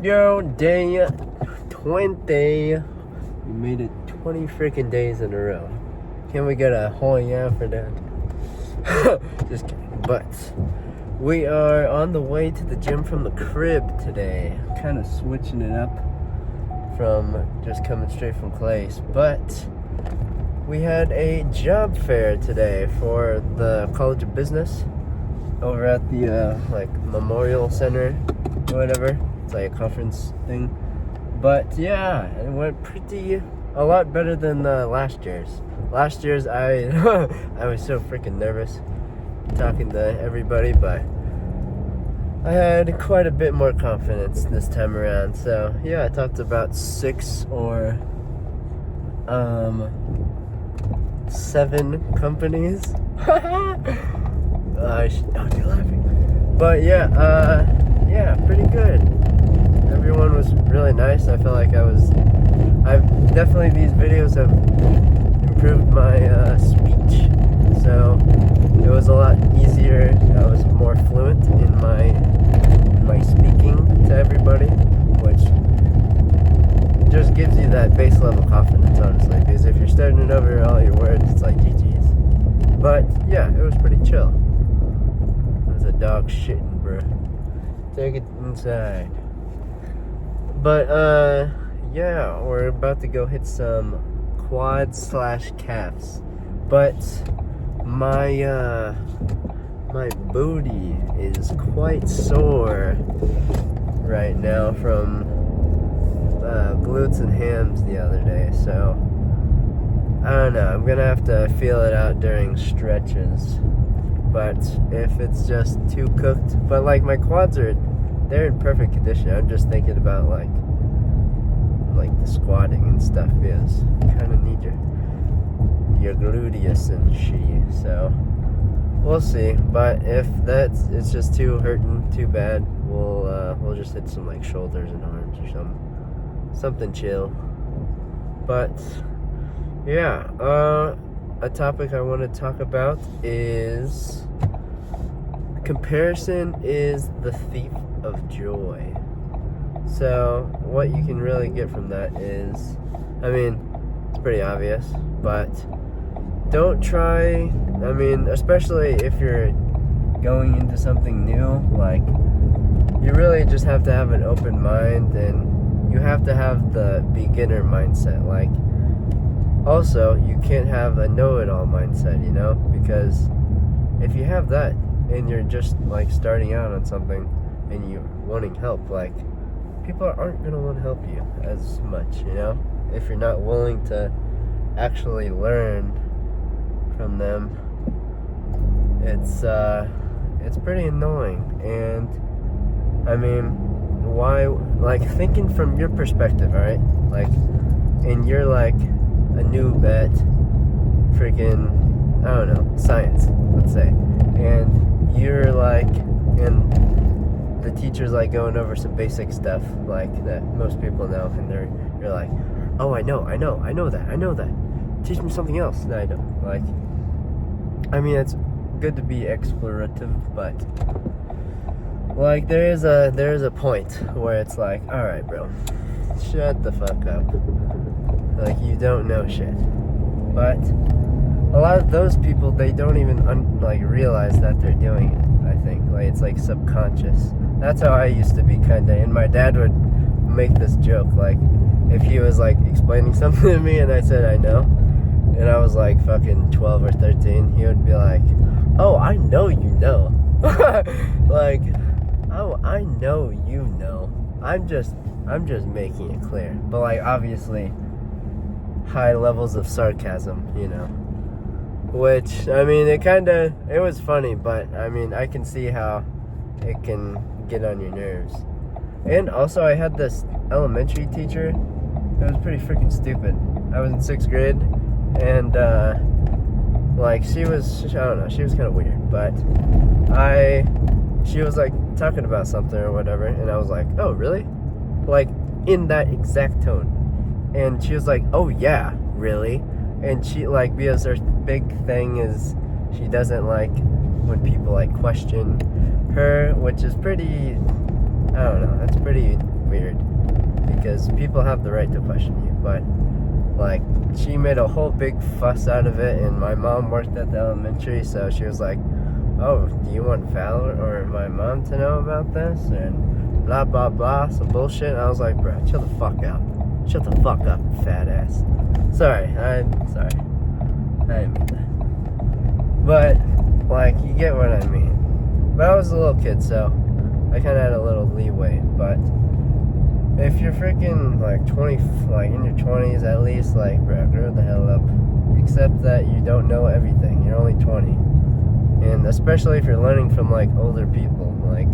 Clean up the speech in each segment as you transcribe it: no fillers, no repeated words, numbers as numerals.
Yo, day 20. We made it 20 freaking days in a row. Can we get a whole yeah for that? Just kidding. But we are on the way to the gym from the crib today. Kind of switching it up from just coming straight from Clay's. But we had a job fair today for the College of Business over at the Memorial Center or whatever. It's like a conference thing. But yeah, it went a lot better than last year's. Last year's I was so freaking nervous talking to everybody, but I had quite a bit more confidence this time around. So yeah, I talked to about 6 or 7 companies. I should not be laughing. But yeah, pretty good. Everyone was really nice. I felt like these videos have improved my speech. So it was a lot easier. I was more fluent in my speaking to everybody, which just gives you that base level confidence, honestly. Because if you're starting over all your words, it's like GG's. But yeah, it was pretty chill. There's a dog shitting, bro. Take it inside. But yeah, we're about to go hit some quads/calves. But my booty is quite sore right now from glutes and hams the other day. So I don't know. I'm gonna have to feel it out during stretches. But if it's just too cooked, but like my quads they're in perfect condition. I'm just thinking about like the squatting and stuff, because you kind of need your gluteus and shit. So we'll see. But if it's just too hurting, too bad, we'll just hit some like shoulders and arms or something chill. But yeah, a topic I want to talk about is comparison is the thief of joy. So what you can really get from that is, I mean, it's pretty obvious, but don't try, especially if you're going into something new, like, you really just have to have an open mind, and you have to have the beginner mindset. Like, also, you can't have a know-it-all mindset, because if you have that and you're just like starting out on something and you're wanting help, like, people aren't going to want to help you as much, if you're not willing to actually learn from them. It's pretty annoying. And why, like, thinking from your perspective, alright, like, and you're like a noob at freaking, I don't know, science, let's say, and you're like, and the teacher's like going over some basic stuff like that most people know, and you're like, oh, I know that. Teach me something else that I know. Like, it's good to be explorative, but like there is a point where it's like, all right, bro, shut the fuck up. Like, you don't know shit. But a lot of those people, they don't even realize that they're doing it. I think like it's like subconscious. That's how I used to be, kinda. And my dad would make this joke, like, if he was like explaining something to me and I said I know, and I was like fucking 12 or 13, he would be like, oh, I know you know. Like, oh, I know you know. I'm just making it clear. But like, obviously high levels of sarcasm, which, it was funny, but I can see how it can get on your nerves. And also, I had this elementary teacher that was pretty freaking stupid. I was in 6th grade, and she was, I don't know, she was kind of weird, but she was like talking about something or whatever, and I was like, oh, really? Like, in that exact tone. And she was like, oh yeah, really? And she, like, because her big thing is she doesn't like when people like question her, which is pretty I don't know. That's pretty weird because people have the right to question you, but like she made a whole big fuss out of it, and my mom worked at the elementary, so she was like, "Oh, do you want Val or my mom to know about this?" And blah blah blah, some bullshit. And I was like, "Bro, chill the fuck out. Shut the fuck up, fat ass." Sorry, I'm sorry. I didn't mean that. But like, you get what I mean. But I was a little kid, so I kind of had a little leeway. But if you're freaking like 20, like in your 20s at least, like, bro, grow the hell up. Except that you don't know everything. You're only 20. And especially if you're learning from like older people, like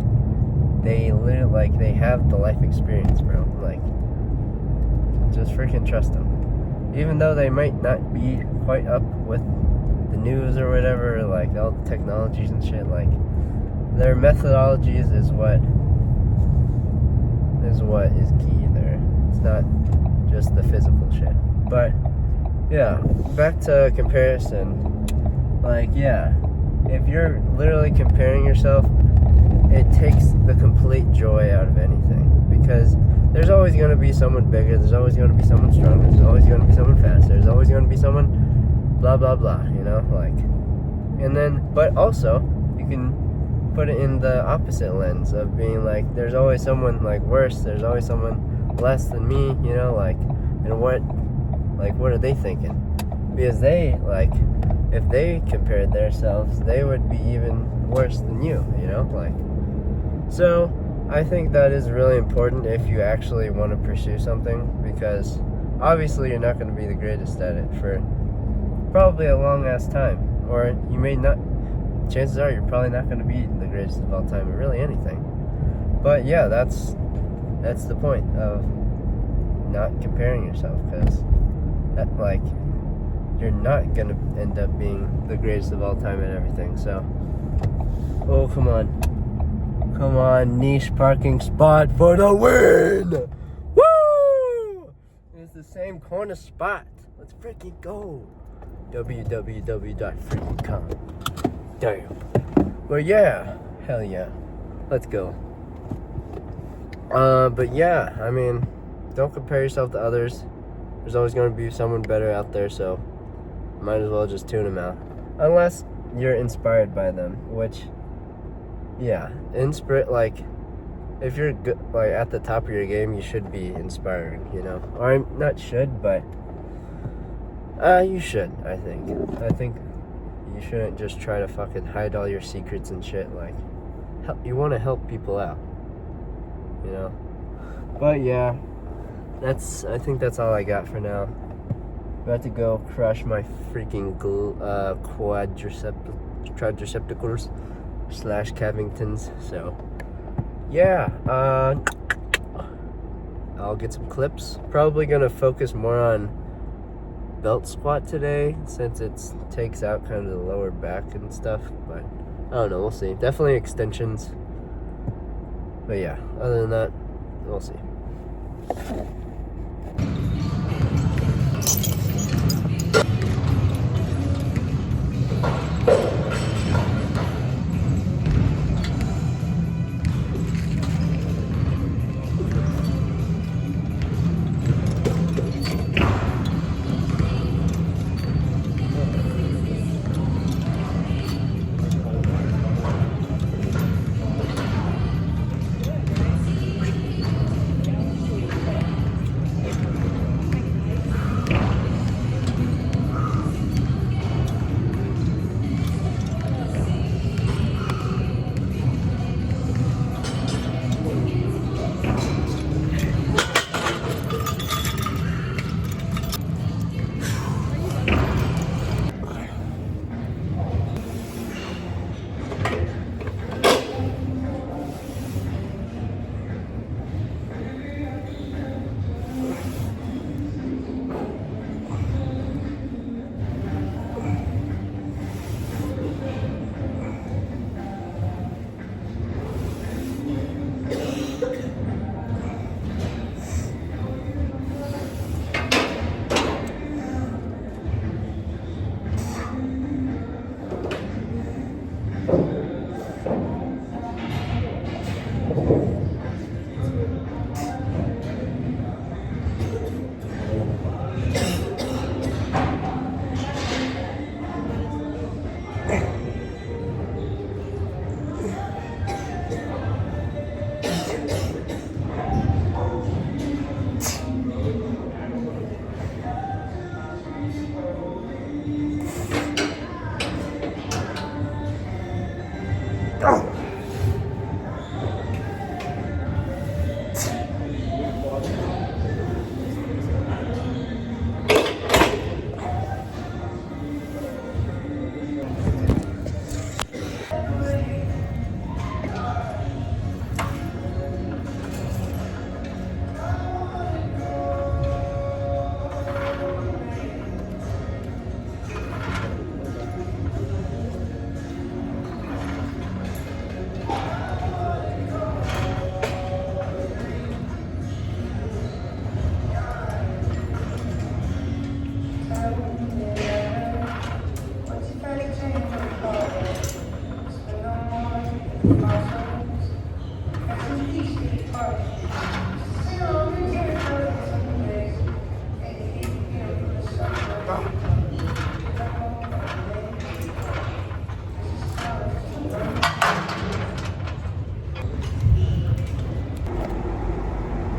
they literally, like, they have the life experience, bro. Like, just freaking trust them. Even though they might not be quite up with the news or whatever, like all the technologies and shit, like their methodologies is what is key there. It's not just the physical shit. But yeah, back to comparison. Like, yeah, if you're literally comparing yourself, it takes the complete joy out of anything, because there's always going to be someone bigger, there's always going to be someone stronger, there's always going to be someone faster, there's always going to be someone blah blah blah, you know, like. And then, but also you can put it in the opposite lens of being like, there's always someone like worse, there's always someone less than me, you know, like, and what are they thinking? Because they, like, if they compared themselves, they would be even worse than you know, like. So I think that is really important if you actually want to pursue something, because obviously you're not going to be the greatest at it for probably a long ass time, or you may not. Chances are you're probably not going to be the greatest of all time at really anything. But yeah, that's the point of not comparing yourself, because that, like, you're not going to end up being the greatest of all time at everything. So, oh, come on, niche parking spot for the win! Woo! It's the same corner spot. Let's freaking go. www.freaking.com. Damn. But yeah, hell yeah. Let's go. But yeah, I mean, don't compare yourself to others. There's always going to be someone better out there, so might as well just tune them out. Unless you're inspired by them, which, yeah, like, if you're good, like, at the top of your game, you should be inspiring, you know? Or not should, but you should, I think. I think you shouldn't just try to fucking hide all your secrets and shit. Like, you want to help people out, you know? But yeah, I think that's all I got for now. About to go crush my freaking quadricepticals / Cavingtons. So yeah, I'll get some clips. Probably gonna focus more on belt squat today, since it takes out kind of the lower back and stuff. But I don't know, we'll see. Definitely extensions. But yeah, other than that, we'll see.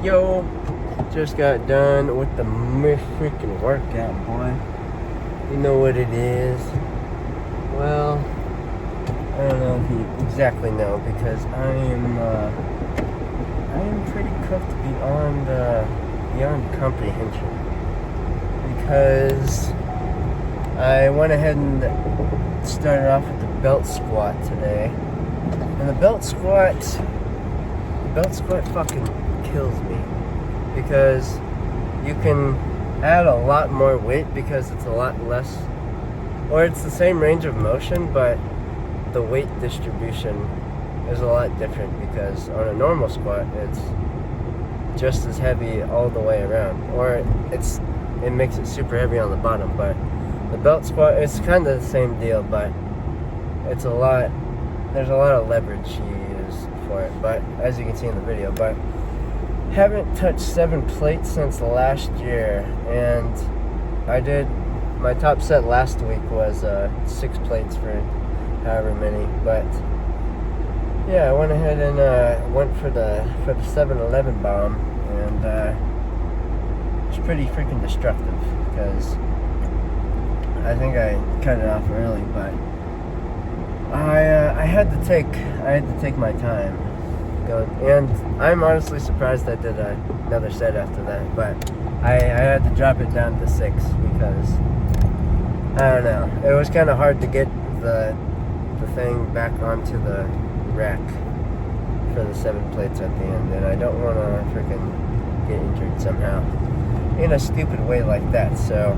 Yo, just got done with the freaking workout, boy. You know what it is. Well, I don't know if you exactly know because I am pretty cooked beyond comprehension. Because I went ahead and started off with the belt squat today. And the belt squat fucking kills me. Because you can add a lot more weight because it's a lot less, or it's the same range of motion, but the weight distribution is a lot different because on a normal squat, it's just as heavy all the way around, or it makes it super heavy on the bottom, but the belt squat, it's kind of the same deal, but there's a lot of leverage you use for it, but as you can see in the video, but haven't touched 7 plates since last year, and my top set last week was 6 plates for however many, but yeah, I went ahead and went for the 7-Eleven bomb, and it's pretty freaking destructive because I think I cut it off early, but I had to take my time going, and I'm honestly surprised I did another set after that, but I had to drop it down to 6 because I don't know, it was kind of hard to get the thing back onto the rack for the 7 plates at the end, and I don't want to freaking get injured somehow in a stupid way like that, so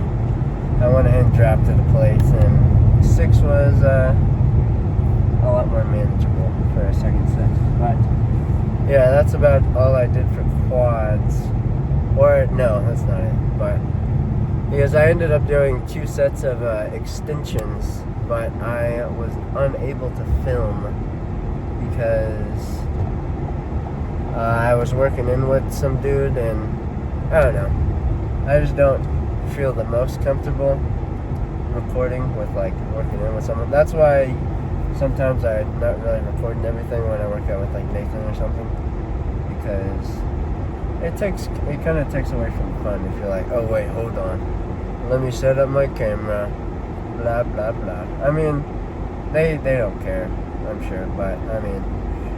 I went ahead and dropped to the plates, and 6 was a lot more manageable for a second set. But yeah, that's about all I did for quads. Or no, that's not it. But because I ended up doing 2 sets of extensions, but I was unable to film because I was working in with some dude, and I don't know. I just don't feel the most comfortable recording with like working in with someone. That's why sometimes I'm not really recording everything when I work out with like Nathan or something, because it kind of takes away from the fun if you're like, oh wait, hold on, let me set up my camera, blah blah blah. I mean, they don't care, I'm sure, but I mean,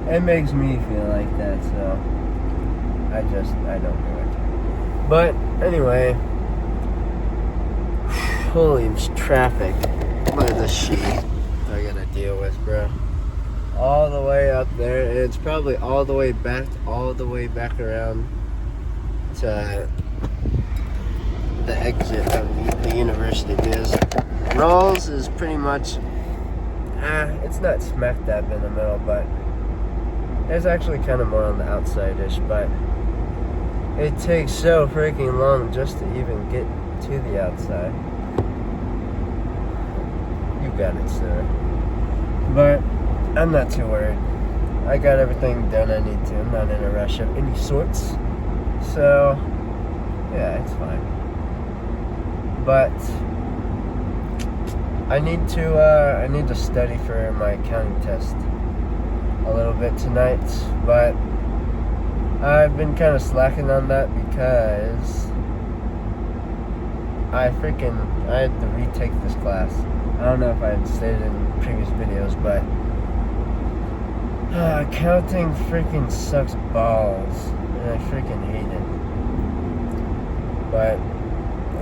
it makes me feel like that, so I don't do it. But anyway, holy traffic! Look at this shit I gotta deal with, bro. All the way up there, and it's probably all the way back around to the exit of the university, because Rawls is pretty much, it's not smack dab in the middle, but it's actually kind of more on the outside-ish, but it takes so freaking long just to even get to the outside. You got it, sir. But I'm not too worried. I got everything done I need to. I'm not in a rush of any sorts. So, yeah, it's fine. But I need to study for my accounting test a little bit tonight, but I've been kind of slacking on that because I had to retake this class. I don't know if I had stated in previous videos, but accounting freaking sucks balls, and I freaking hate it. But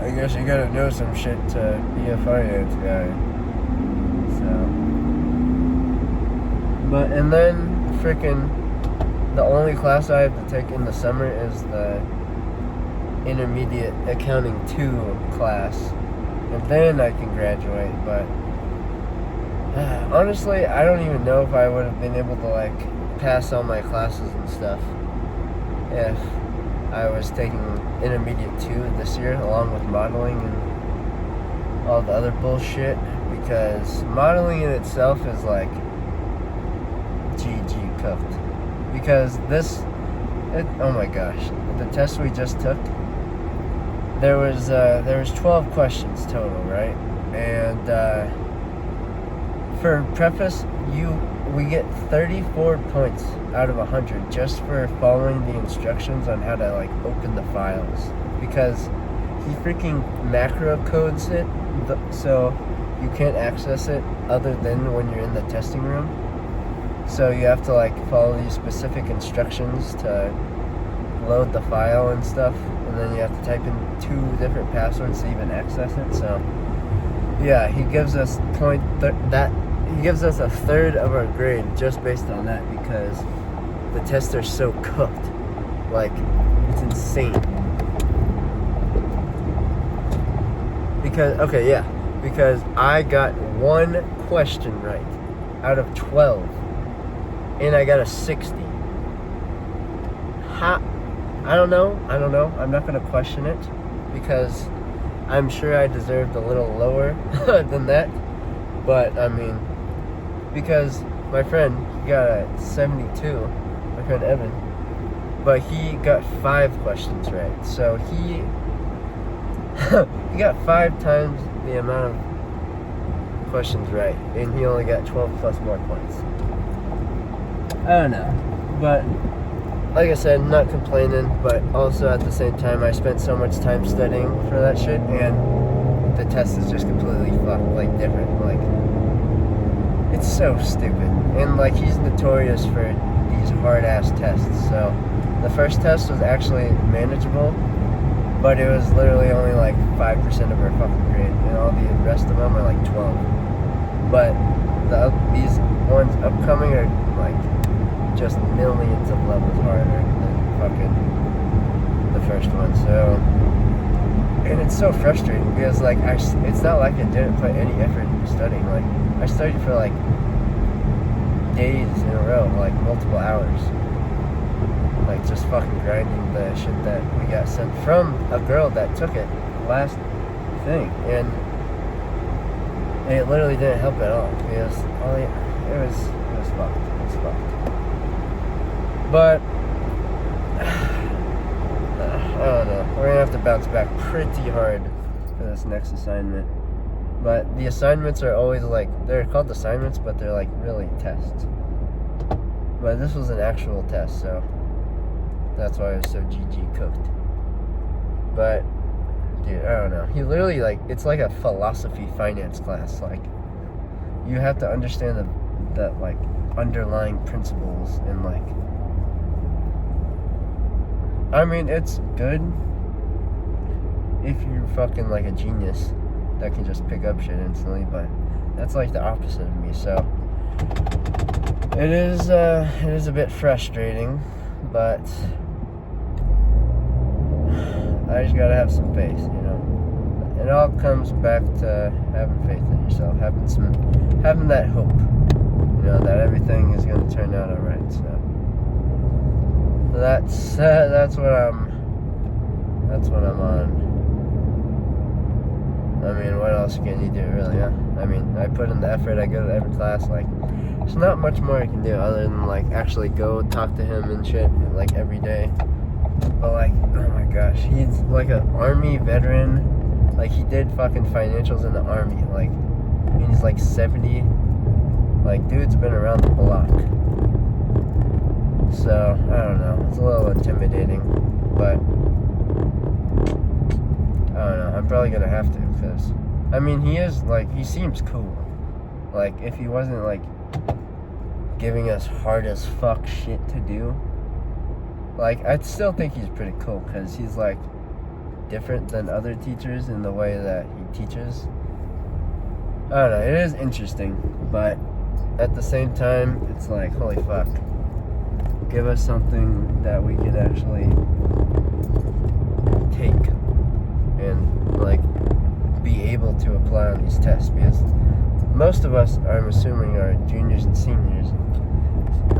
I guess you gotta know some shit to be a finance guy. So, but and then freaking the only class I have to take in the summer is the intermediate accounting 2 class, and then I can graduate. But honestly, I don't even know if I would have been able to like pass all my classes and stuff if I was taking intermediate 2 this year along with modeling and all the other bullshit, because modeling in itself is like GG cooked. Because oh my gosh, the test we just took, there was 12 questions total, right? And for preface, we get 34 points out of 100 just for following the instructions on how to like open the files, because he freaking macro codes it so you can't access it other than when you're in the testing room. So you have to like follow these specific instructions to load the file and stuff, and then you have to type in 2 different passwords to even access it. So yeah, he gives us he gives us a third of our grade just based on that, because the tests are so cooked. Like, it's insane. Because I got 1 question right out of 12, and I got a 60. I don't know. I'm not gonna question it, because I'm sure I deserved a little lower than that. But I mean, because my friend, he got a 72, my friend Evan, but he got 5 questions right. So he got 5 times the amount of questions right, and he only got 12 plus more points. I don't know, but like I said, not complaining, but also at the same time, I spent so much time studying for that shit, and the test is just completely like different. Like, it's so stupid. And like, he's notorious for these hard ass tests. So the first test was actually manageable, but it was literally only like 5% of our fucking grade, and all the rest of them are like 12. But these ones upcoming are like just millions of levels harder than fucking the first one. So, and it's so frustrating because like it's not like I didn't put any effort into studying. Like, I studied for like days in a row, like multiple hours, like just fucking grinding the shit that we got sent from a girl that took it last thing, and it literally didn't help at all, because it was fucked. It was fucked. But I don't know. We're gonna have to bounce back pretty hard for this next assignment. But the assignments are always like, they're called assignments, but they're like really tests. But this was an actual test, so that's why I was so GG cooked. But dude, I don't know. He literally, like, it's like a philosophy finance class. Like, you have to understand the like underlying principles, and like, I mean, it's good if you're fucking like a genius that can just pick up shit instantly, but that's like the opposite of me. So it is a bit frustrating, but I just gotta have some faith, you know. It all comes back to having faith in yourself, having that hope, you know, that everything is gonna turn out alright. So that's what I'm on. I mean, what else can you do, really, huh? I mean, I put in the effort, I go to every class, like, there's not much more I can do other than, like, actually go talk to him and shit, like, every day. But, like, oh my gosh, he's, like, an Army veteran. Like, he did fucking financials in the Army, like, and he's, like, 70. Like, dude's been around the block. So, I don't know, it's a little intimidating, but I don't know, I'm probably gonna have to, because, I mean, he seems cool. Like, if he wasn't, like, giving us hard as fuck shit to do, like, I'd still think he's pretty cool, because he's, like, different than other teachers in the way that he teaches. I don't know, it is interesting, but at the same time, it's like, holy fuck. Give us something that we could actually take and, like, be able to apply on these tests, because most of us, I'm assuming, are juniors and seniors.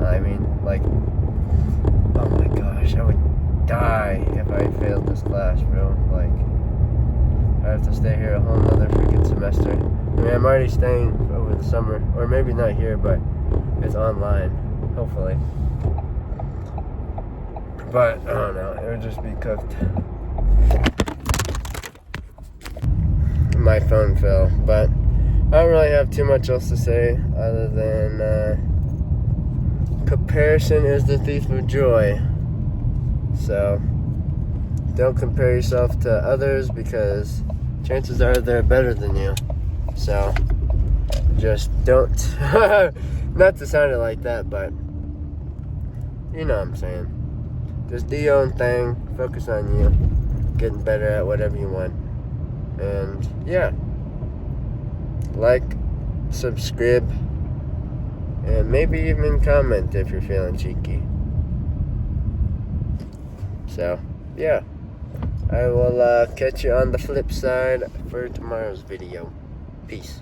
I mean, like, oh my gosh, I would die if I failed this class, bro. Like, I have to stay here a whole nother freaking semester. I mean, I'm already staying over the summer, or maybe not here, but it's online, hopefully. But, I don't know, it would just be cooked. My phone fell, but I don't really have too much else to say other than, comparison is the thief of joy. So don't compare yourself to others, because chances are they're better than you. So just don't. Not to sound it like that, but you know what I'm saying. Just do your own thing. Focus on you. Getting better at whatever you want. And yeah. Like, subscribe, and maybe even comment if you're feeling cheeky. So, yeah. I will catch you on the flip side for tomorrow's video. Peace.